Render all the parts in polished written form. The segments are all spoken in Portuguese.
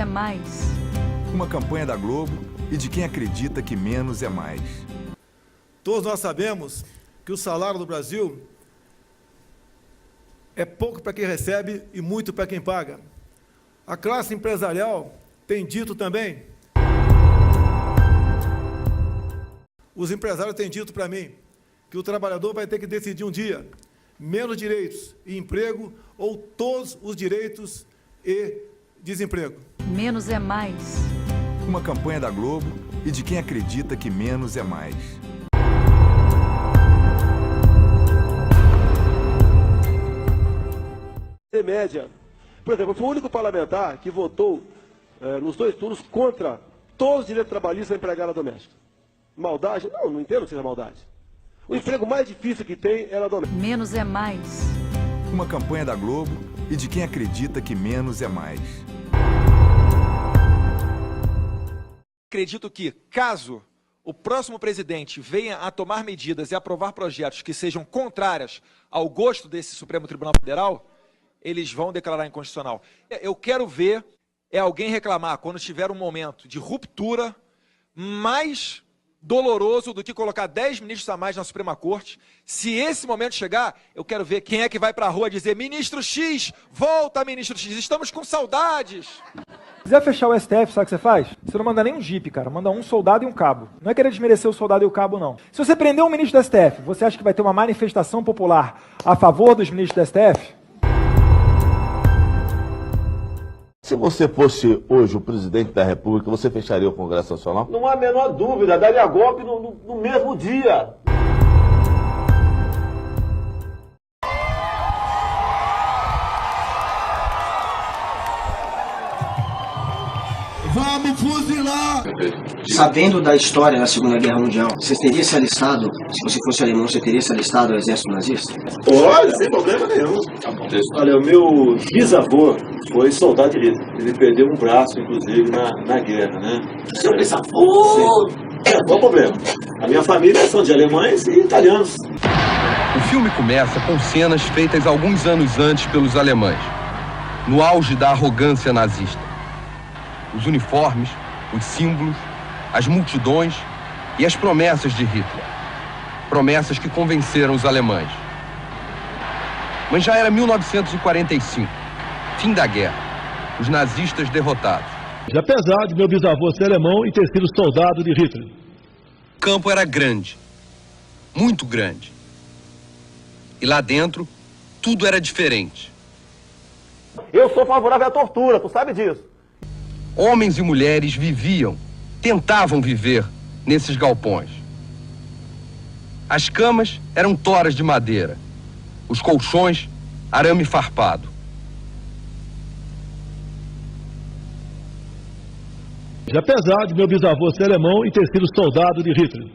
é mais. Uma campanha da Globo e de quem acredita que menos é mais. Todos nós sabemos que o salário do Brasil é pouco para quem recebe e muito para quem paga. A classe empresarial tem dito também, os empresários têm dito para mim, que o trabalhador vai ter que decidir um dia, menos direitos e emprego ou todos os direitos e desemprego. Menos é mais. Uma campanha da Globo e de quem acredita que menos é mais. Média. Por exemplo, eu fui o único parlamentar que votou nos 2 turnos contra todos os direitos trabalhistas da empregada doméstica. Maldade? Não entendo que seja maldade. O emprego mais difícil que tem é a doméstica. Menos é mais. Uma campanha da Globo e de quem acredita que menos é mais. Acredito que, caso o próximo presidente venha a tomar medidas e aprovar projetos que sejam contrárias ao gosto desse Supremo Tribunal Federal, eles vão declarar inconstitucional. Eu quero ver alguém reclamar quando tiver um momento de ruptura mais doloroso do que colocar 10 ministros a mais na Suprema Corte. Se esse momento chegar, eu quero ver quem é que vai para a rua dizer: ministro X, volta, ministro X, estamos com saudades. Se quiser fechar o STF, sabe o que você faz? Você não manda nem um jipe, cara. Manda um soldado e um cabo. Não é querer desmerecer o soldado e o cabo, não. Se você prender um ministro do STF, você acha que vai ter uma manifestação popular a favor dos ministros do STF? Se você fosse hoje o presidente da República, você fecharia o Congresso Nacional? Não há a menor dúvida, daria golpe no mesmo dia. Vamos fuzilar! Sabendo da história da Segunda Guerra Mundial, você teria se alistado, se você fosse alemão, você teria se alistado ao exército nazista? Olha, sem problema nenhum. Olha, o meu bisavô foi soldado de Hitler. Ele perdeu um braço, inclusive, na guerra, né? Seu bisavô! Qual o problema? A minha família são de alemães e italianos. O filme começa com cenas feitas alguns anos antes pelos alemães, no auge da arrogância nazista. Os uniformes, os símbolos, as multidões e as promessas de Hitler. Promessas que convenceram os alemães. Mas já era 1945, fim da guerra, os nazistas derrotados. Apesar de meu bisavô ser alemão e ter sido soldado de Hitler. O campo era grande, muito grande. E lá dentro, tudo era diferente. Eu sou favorável à tortura, tu sabe disso. Homens e mulheres viviam, tentavam viver nesses galpões. As camas eram toras de madeira, os colchões, arame farpado. Apesar de meu bisavô ser alemão e ter sido soldado de Hitler.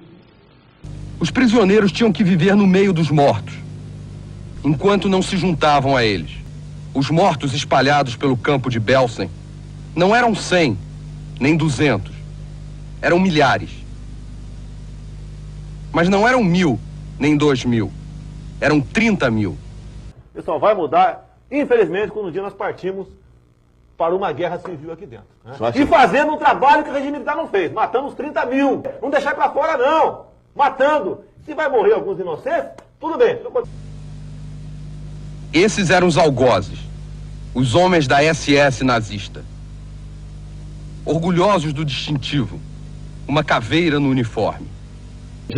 Os prisioneiros tinham que viver no meio dos mortos, enquanto não se juntavam a eles. Os mortos espalhados pelo campo de Belsen não eram 100, nem 200. Eram milhares. Mas não eram 1000, nem 2000. Eram 30 mil. Isso só vai mudar, infelizmente, quando um dia nós partimos para uma guerra civil aqui dentro. Né? E fazendo um trabalho que o regime militar não fez. Matando os 30 mil. Não deixar para fora, não. Matando. Se vai morrer alguns inocentes, tudo bem. Esses eram os algozes, os homens da SS nazista. Orgulhosos do distintivo, uma caveira no uniforme.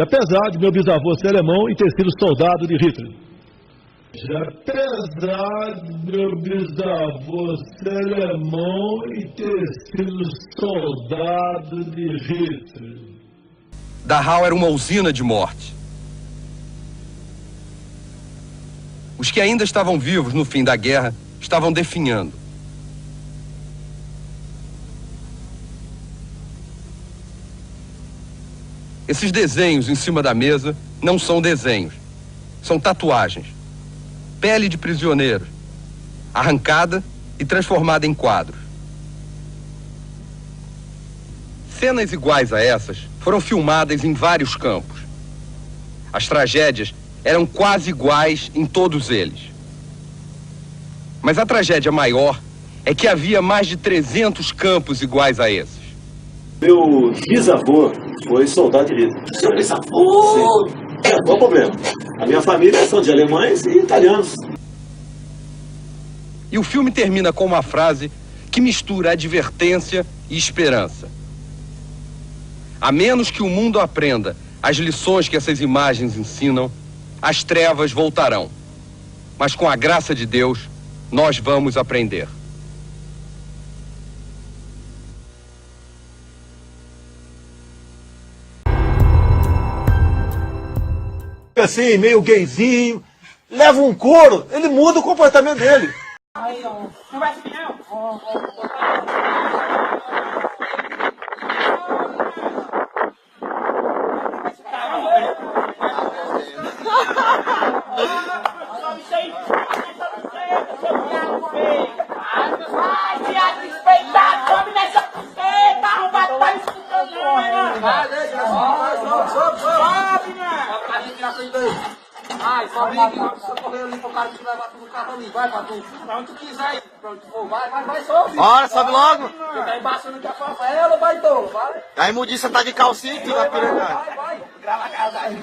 Apesar de meu bisavô ser alemão e ter sido soldado de Hitler. Apesar de meu bisavô ser alemão e ter sido soldado de Hitler. Dachau era uma usina de morte. Os que ainda estavam vivos no fim da guerra estavam definhando. Esses desenhos em cima da mesa não são desenhos, são tatuagens. Pele de prisioneiros, arrancada e transformada em quadros. Cenas iguais a essas foram filmadas em vários campos. As tragédias eram quase iguais em todos eles. Mas a tragédia maior é que havia mais de 300 campos iguais a esses. Meu bisavô foi soldado de elite. Seu bisavô? Sim. Qual o problema? A minha família são de alemães e italianos. E o filme termina com uma frase que mistura advertência e esperança. A menos que o mundo aprenda as lições que essas imagens ensinam, as trevas voltarão. Mas com a graça de Deus, nós vamos aprender. Assim, meio gayzinho, leva um couro, ele muda o comportamento dele. Aí, ó. Não vai subir, não? Vai, viado despeitado, come nessa buceta, arrombado, tá me escutando, não, mano. Vai, deixa, sobe, mano. Pra gente na frente daí. Vai, sobe lá, você correu ali pro cara que levar tudo no carro ali. Vai, Patu. Pra onde tu quiser aí. Pra onde tu for, vai, sobe. Bora, sobe logo. Você tá embaixando aqui a Rafaela, vai, Dolo, vai. A imundiça tá de calcinha aqui na piranha. Vai. Grava a casa aí.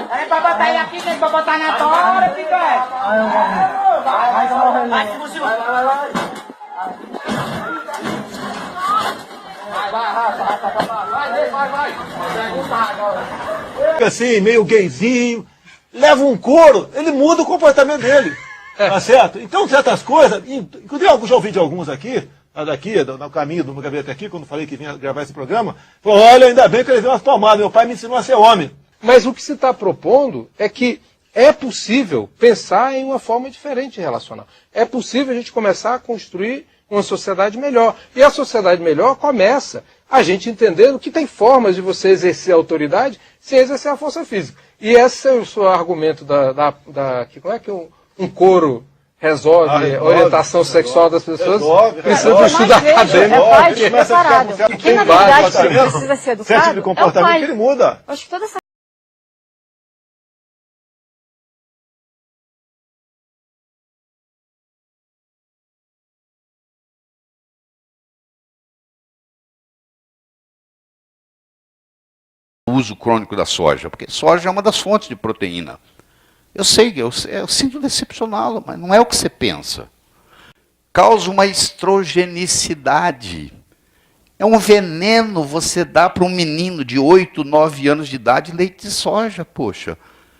É pra botar ele aqui, tem pra botar na tora, pivete. Vai, se você vai. Assim, meio gayzinho, leva um couro, ele muda o comportamento dele. Tá certo? Então, certas coisas, inclusive eu já ouvi de alguns aqui, no caminho do meu gabinete aqui, quando falei que vinha gravar esse programa, falou, olha, ainda bem que ele deu umas palmadas, meu pai me ensinou a ser homem. Mas o que se está propondo é que é possível pensar em uma forma diferente de relacionar. É possível a gente começar a construir uma sociedade melhor. E a sociedade melhor começa a gente entendendo que tem formas de você exercer a autoridade sem exercer a força física. E esse é o seu argumento como é que um coro resolve a orientação sexual das pessoas? Precisa de um estudo acadêmico. É pai despreparado. Quem na verdade precisa ser educado certo de comportamento é o pai. Que ele muda. Acho que toda essa uso crônico da soja, porque soja é uma das fontes de proteína. Eu sei, eu sinto decepcioná-lo, mas não é o que você pensa. Causa uma estrogenicidade. É um veneno você dá para um menino de 8, 9 anos de idade leite de soja, poxa.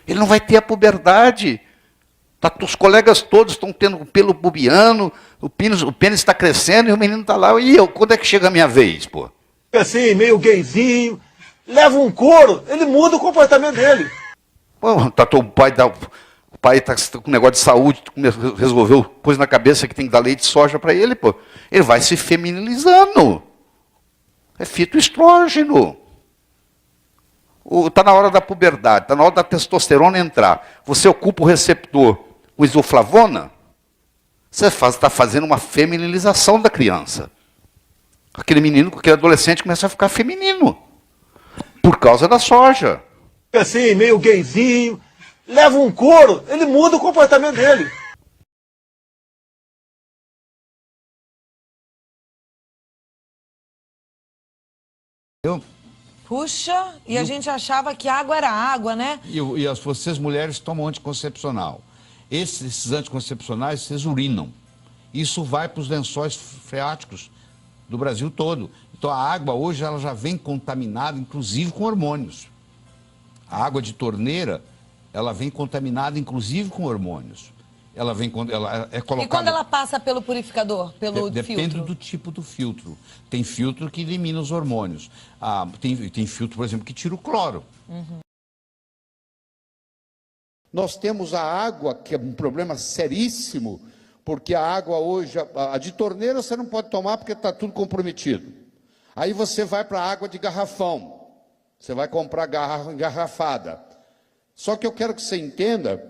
Ele não vai ter a puberdade. Os colegas todos estão tendo pelo pubiano, o pênis está crescendo e o menino está lá. E eu, quando é que chega a minha vez, pô? Assim, meio gayzinho, leva um couro, ele muda o comportamento dele. Pô, o pai está com um negócio de saúde, resolveu, pôs na cabeça que tem que dar leite de soja para ele, pô. Ele vai se feminilizando. É fitoestrógeno. Está na hora da puberdade, está na hora da testosterona entrar. Você ocupa o receptor com isoflavona, você está fazendo uma feminilização da criança. Aquele menino, aquele adolescente começa a ficar feminino. Por causa da soja. Assim, meio gayzinho, leva um couro, ele muda o comportamento dele. Puxa, e a gente achava que água era água, né? E vocês mulheres tomam anticoncepcional. Esses anticoncepcionais, vocês urinam. Isso vai para os lençóis freáticos do Brasil todo. Então a água hoje ela já vem contaminada, inclusive com hormônios. A água de torneira, ela vem contaminada, inclusive com hormônios. Ela é colocada... E quando ela passa pelo purificador, pelo filtro? Depende do tipo do filtro. Tem filtro que elimina os hormônios. Tem filtro, por exemplo, que tira o cloro. Uhum. Nós temos a água, que é um problema seríssimo, porque a água hoje, a de torneira você não pode tomar porque está tudo comprometido. Aí você vai para a água de garrafão. Você vai comprar garrafa engarrafada. Só que eu quero que você entenda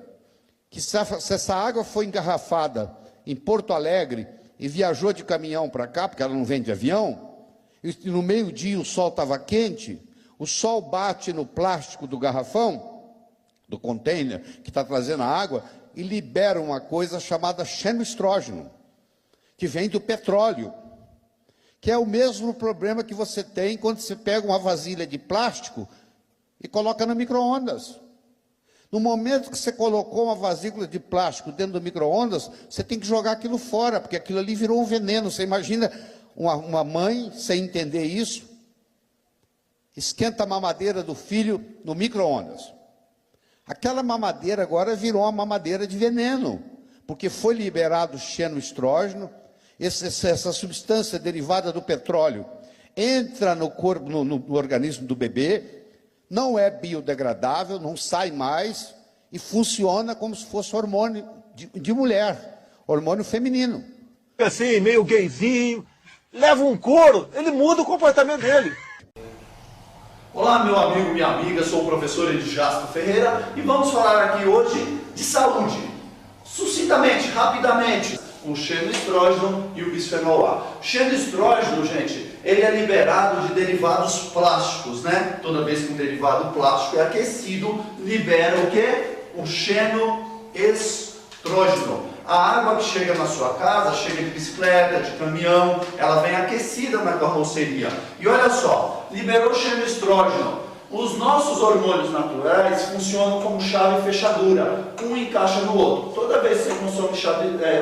que se essa água foi engarrafada em Porto Alegre e viajou de caminhão para cá, porque ela não vem de avião, e no meio-dia o sol estava quente, o sol bate no plástico do garrafão, do container que está trazendo a água, e libera uma coisa chamada xenoestrógeno, que vem do petróleo, que é o mesmo problema que você tem quando você pega uma vasilha de plástico e coloca no micro-ondas. No momento que você colocou uma vasilha de plástico dentro do micro-ondas, você tem que jogar aquilo fora, porque aquilo ali virou um veneno. Você imagina uma mãe, sem entender isso, esquenta a mamadeira do filho no micro-ondas. Aquela mamadeira agora virou uma mamadeira de veneno, porque foi liberado o xenoestrógeno, essa substância derivada do petróleo entra no corpo, no organismo do bebê, não é biodegradável, não sai mais e funciona como se fosse hormônio de mulher, hormônio feminino. Assim, meio gayzinho, leva um couro, ele muda o comportamento dele. Olá, meu amigo, minha amiga, sou o professor Edjasto Ferreira e vamos falar aqui hoje de saúde. Sucintamente, rapidamente, o xenoestrógeno e o bisfenol A. O xenoestrógeno, gente, ele é liberado de derivados plásticos, né? Toda vez que um derivado plástico é aquecido, libera o quê? O xenoestrógeno. A água que chega na sua casa, chega de bicicleta, de caminhão, ela vem aquecida na carroceria. E olha só, liberou o xenoestrógeno. Os nossos hormônios naturais funcionam como chave e fechadura, um encaixa no outro. Toda vez que você consome o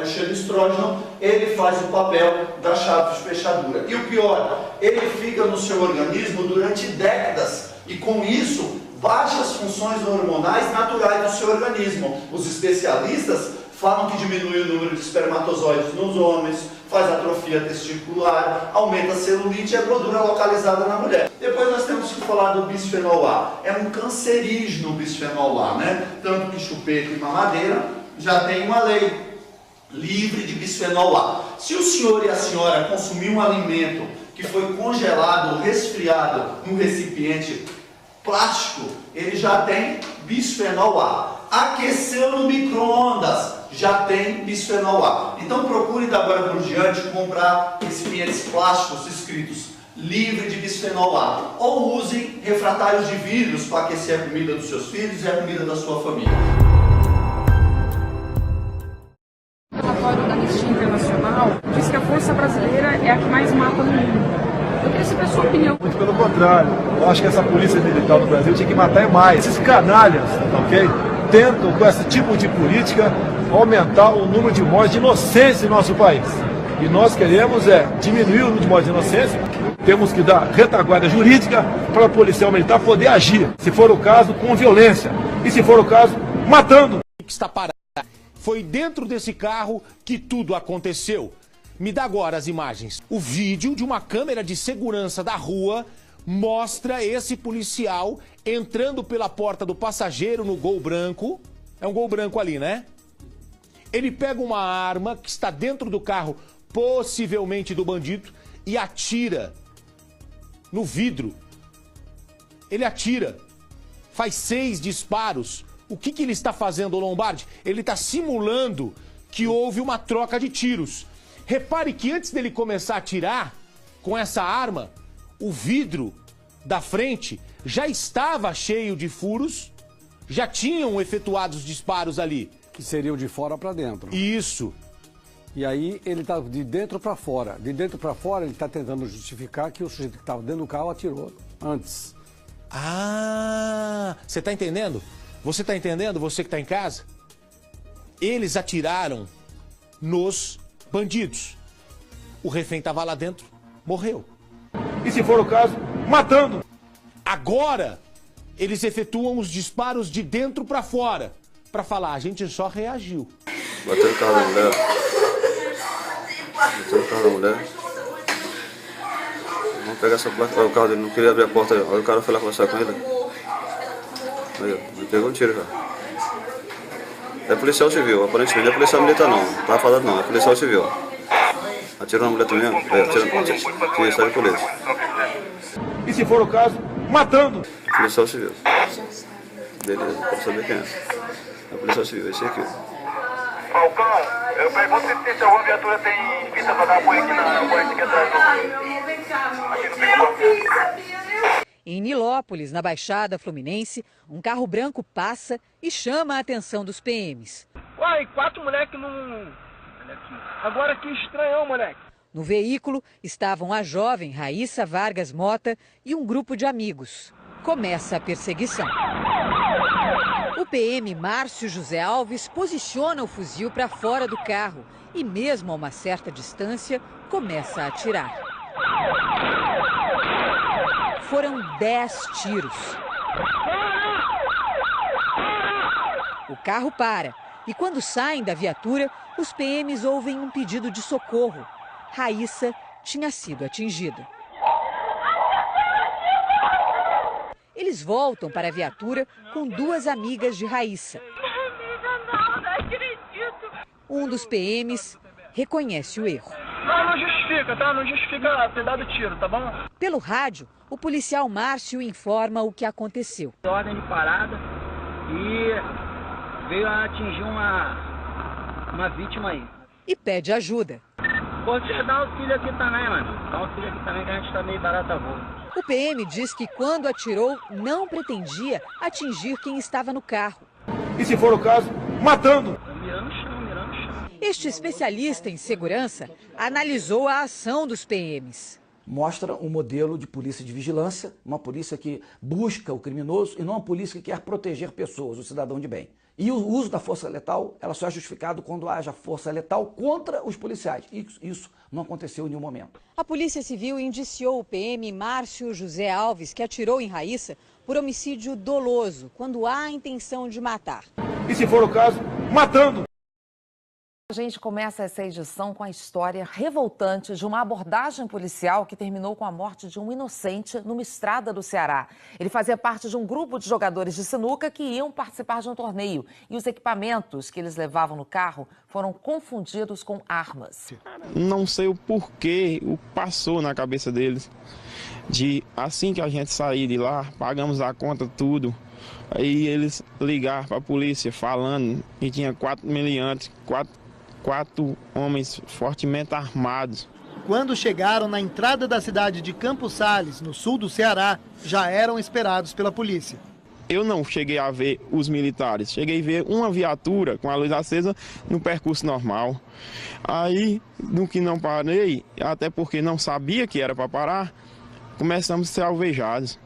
xenoestrógeno, ele faz o papel da chave e fechadura. E o pior, ele fica no seu organismo durante décadas e com isso, várias funções hormonais naturais do seu organismo. Os especialistas falam que diminui o número de espermatozoides nos homens, faz atrofia testicular, aumenta a celulite e a gordura localizada na mulher. Depois nós temos que falar do bisfenol A. É um cancerígeno o bisfenol A, né? Tanto que chupeta e mamadeira já tem uma lei livre de bisfenol A. Se o senhor e a senhora consumir um alimento que foi congelado ou resfriado num recipiente plástico, ele já tem bisfenol A. Aqueceu no micro-ondas, já tem bisfenol A. Então procure da agora por diante comprar recipientes plásticos escritos livre de bisfenol A. Ou use refratários de vidros para aquecer a comida dos seus filhos e a comida da sua família. O relatório da Anistia Internacional diz que a força brasileira é a que mais mata no mundo. Eu queria saber a sua opinião. Muito pelo contrário. Eu acho que essa polícia militar do Brasil tinha que matar mais. Esses canalhas, ok? Tentam, com esse tipo de política, aumentar o número de mortes de inocentes em nosso país. E nós queremos diminuir o número de mortes de inocência. Temos que dar retaguarda jurídica para o policial militar poder agir, se for o caso, com violência. E se for o caso, matando. Que está parado. Foi dentro desse carro que tudo aconteceu. Me dá agora as imagens. O vídeo de uma câmera de segurança da rua mostra esse policial entrando pela porta do passageiro no Gol branco. É um Gol branco ali, né? Ele pega uma arma que está dentro do carro, possivelmente do bandido, e atira no vidro. Ele atira. Faz 6 disparos. O que ele está fazendo, Lombardi? Ele está simulando que houve uma troca de tiros. Repare que antes dele começar a atirar com essa arma, o vidro da frente já estava cheio de furos, já tinham efetuado os disparos ali. Que seriam de fora para dentro. Isso. E aí ele está de dentro para fora. De dentro para fora ele está tentando justificar que o sujeito que estava dentro do carro atirou antes. Ah, você está entendendo? Você está entendendo, você que está em casa? Eles atiraram nos bandidos. O refém estava lá dentro, morreu. E se for o caso, matando. Agora, eles efetuam os disparos de dentro para fora, para falar, a gente só reagiu. Bateu no carro da mulher. Bateu no carro da mulher. Vamos pegar essa placa. Olha o carro dele, não queria abrir a porta. Olha o cara foi lá conversar com ele. Aí, ele pegou um tiro, cara. É policial civil, aparentemente não é policial militar não. Tá falando não, é policial civil. Atirou na mulher também, atirou está de polícia. E se for o caso, matando. Policial civil. Beleza, pode saber quem é. É policial civil, esse aqui. Falcão, eu pergunto se alguma viatura tem fita pra dar apoio aqui na corrente aqui atrás do... Em Nilópolis, na Baixada Fluminense, um carro branco passa e chama a atenção dos PMs. Uai, 4 moleque num... Agora que estranhão, moleque. No veículo estavam a jovem Raíssa Vargas Mota e um grupo de amigos. Começa a perseguição. O PM Márcio José Alves posiciona o fuzil para fora do carro e, mesmo a uma certa distância, começa a atirar. Foram 10 tiros. O carro para e, quando saem da viatura, os PMs ouvem um pedido de socorro. Raíssa tinha sido atingida. Eles voltam para a viatura com 2 amigas de Raíssa. Não acredito. Um dos PMs reconhece o erro. Não justifica, tá? Não justifica ter dado tiro, tá bom? Pelo rádio, o policial Márcio informa o que aconteceu. Ordem de parada e veio a atingir uma vítima aí. E pede ajuda. Vou te dar auxílio aqui também, mano. Dá auxílio aqui também que a gente tá meio barata boa. O PM diz que quando atirou, não pretendia atingir quem estava no carro. E se for o caso, matando. Mirando no chão, mirando no chão. Este especialista em segurança analisou a ação dos PMs. Mostra um modelo de polícia de vigilância, uma polícia que busca o criminoso e não uma polícia que quer proteger pessoas, o cidadão de bem. E o uso da força letal, ela só é justificado quando haja força letal contra os policiais. Isso não aconteceu em nenhum momento. A Polícia Civil indiciou o PM Márcio José Alves, que atirou em Raíssa, por homicídio doloso, quando há a intenção de matar. E se for o caso, matando. A gente começa essa edição com a história revoltante de uma abordagem policial que terminou com a morte de um inocente numa estrada do Ceará. Ele fazia parte de um grupo de jogadores de sinuca que iam participar de um torneio e os equipamentos que eles levavam no carro foram confundidos com armas. Não sei o porquê, o que passou na cabeça deles. Assim que a gente sair de lá, pagamos a conta, tudo. Aí eles ligaram para a polícia falando que tinha 4 meliantes, quatro homens fortemente armados. Quando chegaram na entrada da cidade de Campos Sales, no sul do Ceará, já eram esperados pela polícia. Eu não cheguei a ver os militares, cheguei a ver uma viatura com a luz acesa no percurso normal. Aí, no que não parei, até porque não sabia que era para parar, começamos a ser alvejados.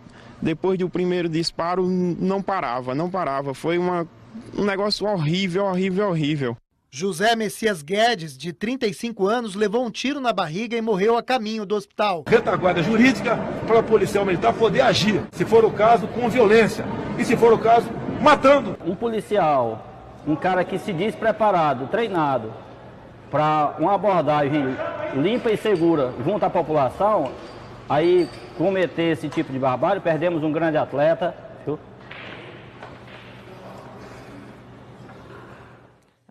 Depois do primeiro disparo, não parava. Foi um negócio horrível. José Messias Guedes, de 35 anos, levou um tiro na barriga e morreu a caminho do hospital. Retaguarda jurídica para o policial militar poder agir, se for o caso, com violência. E se for o caso, matando. Um policial, um cara que se diz preparado, treinado, para uma abordagem limpa e segura junto à população, aí cometer esse tipo de barbárie, perdemos um grande atleta.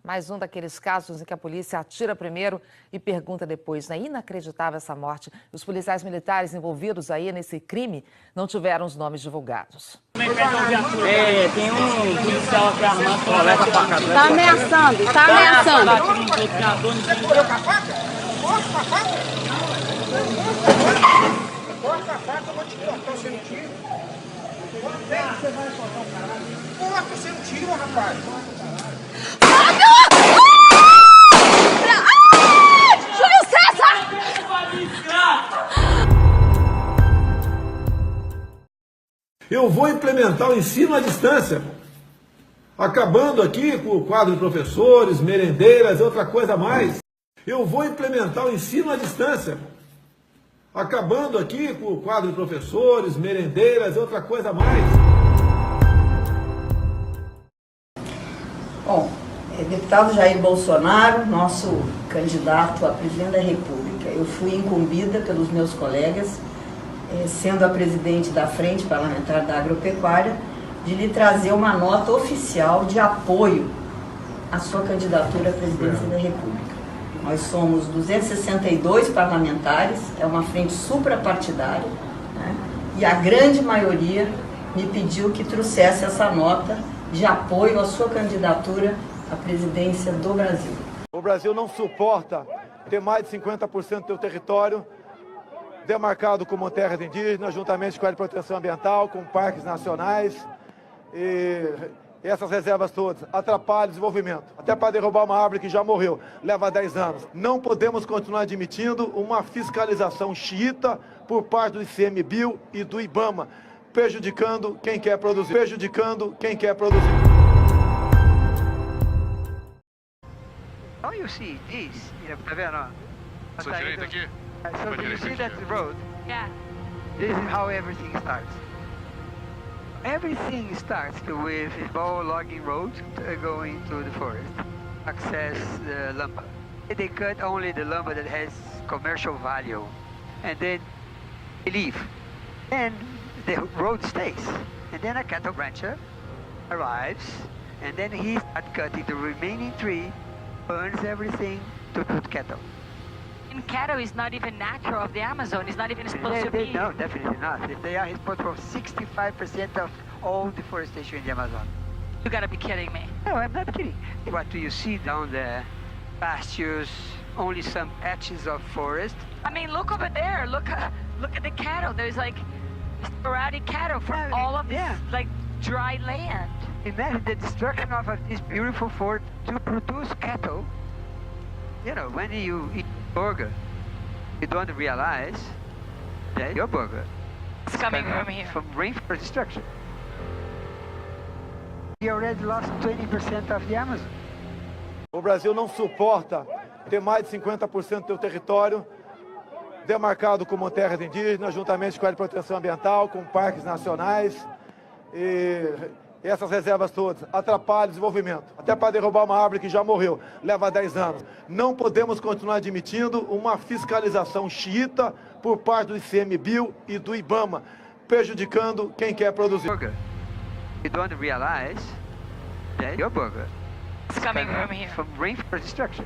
Mais um daqueles casos em que a polícia atira primeiro e pergunta depois. É inacreditável essa morte. Os policiais militares envolvidos aí nesse crime não tiveram os nomes divulgados. Tem um policial aqui armado. Tá ameaçando. Corta a faca, eu vou te cortar sem tiro. Você vai cortar o caralho? Corta sem tiro, rapaz. Júlio César! Eu vou implementar o ensino à distância, acabando aqui com o quadro de professores, merendeiras, outra coisa a mais. Eu vou implementar o ensino à distância, acabando aqui com o quadro de professores, merendeiras, outra coisa a mais. Bom, deputado Jair Bolsonaro, nosso candidato a presidente da República, eu fui incumbida pelos meus colegas, sendo a presidente da Frente Parlamentar da Agropecuária, de lhe trazer uma nota oficial de apoio à sua candidatura à presidência da República. Nós somos 262 parlamentares, é uma frente suprapartidária, né? E a grande maioria me pediu que trouxesse essa nota de apoio à sua candidatura à presidência do Brasil. O Brasil não suporta ter mais de 50% do seu território demarcado como terras indígenas, juntamente com a área de proteção ambiental, com parques nacionais. E essas reservas todas atrapalham o desenvolvimento. Até para derrubar uma árvore que já morreu, leva 10 anos. Não podemos continuar admitindo uma fiscalização xiita por parte do ICMBio e do IBAMA, prejudicando quem quer produzir. Now you see this, tá vendo? Sua direita aqui? So you see that road? Yeah. This is how everything starts. Everything starts with a small logging road going to the forest, access the lumber. They cut only the lumber that has commercial value, and then they leave. Then the road stays, and then a cattle rancher arrives, and then he starts cutting the remaining tree, burns everything to put cattle. And cattle is not even natural of the Amazon. It's not even supposed to be. No, definitely not. They are responsible for 65% of all deforestation in the Amazon. You gotta be kidding me. No, I'm not kidding. What do you see down there? Pastures, only some patches of forest. I mean, look over there. Look at the cattle. There's like sporadic cattle from all of this like dry land. Imagine the destruction of this beautiful forest to produce cattle. You know, when you eat burger, you don't realize that your burger is coming from here. From rainforest destruction. We already lost 20% of the Amazon. O Brasil não suporta ter mais de 50% do seu território demarcado como terras indígenas, juntamente com a área de proteção ambiental, com parques nacionais. E essas reservas todas atrapalham o desenvolvimento. Até para derrubar uma árvore que já morreu, leva 10 anos. Não podemos continuar admitindo uma fiscalização xiita por parte do ICMBio e do IBAMA, prejudicando quem quer produzir. You don't realize that your burger is coming from here. From rainforest destruction.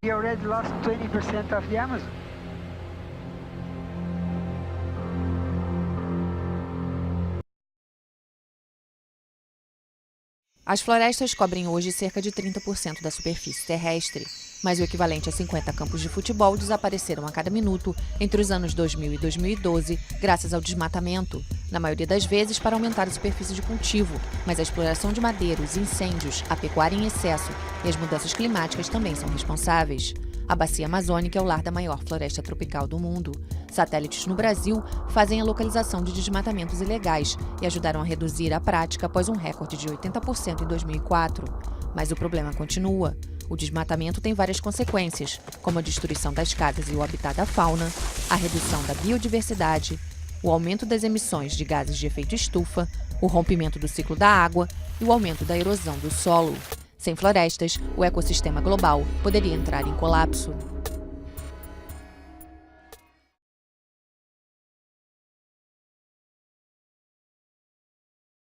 We already lost 20% of the Amazon. As florestas cobrem hoje cerca de 30% da superfície terrestre, mas o equivalente a 50 campos de futebol desapareceram a cada minuto entre os anos 2000 e 2012, graças ao desmatamento, na maioria das vezes para aumentar a superfície de cultivo, mas a exploração de madeira, os incêndios, a pecuária em excesso e as mudanças climáticas também são responsáveis. A Bacia Amazônica é o lar da maior floresta tropical do mundo. Satélites no Brasil fazem a localização de desmatamentos ilegais e ajudaram a reduzir a prática após um recorde de 80% em 2004. Mas o problema continua. O desmatamento tem várias consequências, como a destruição das casas e o habitat da fauna, a redução da biodiversidade, o aumento das emissões de gases de efeito estufa, o rompimento do ciclo da água e o aumento da erosão do solo. Sem florestas, o ecossistema global poderia entrar em colapso.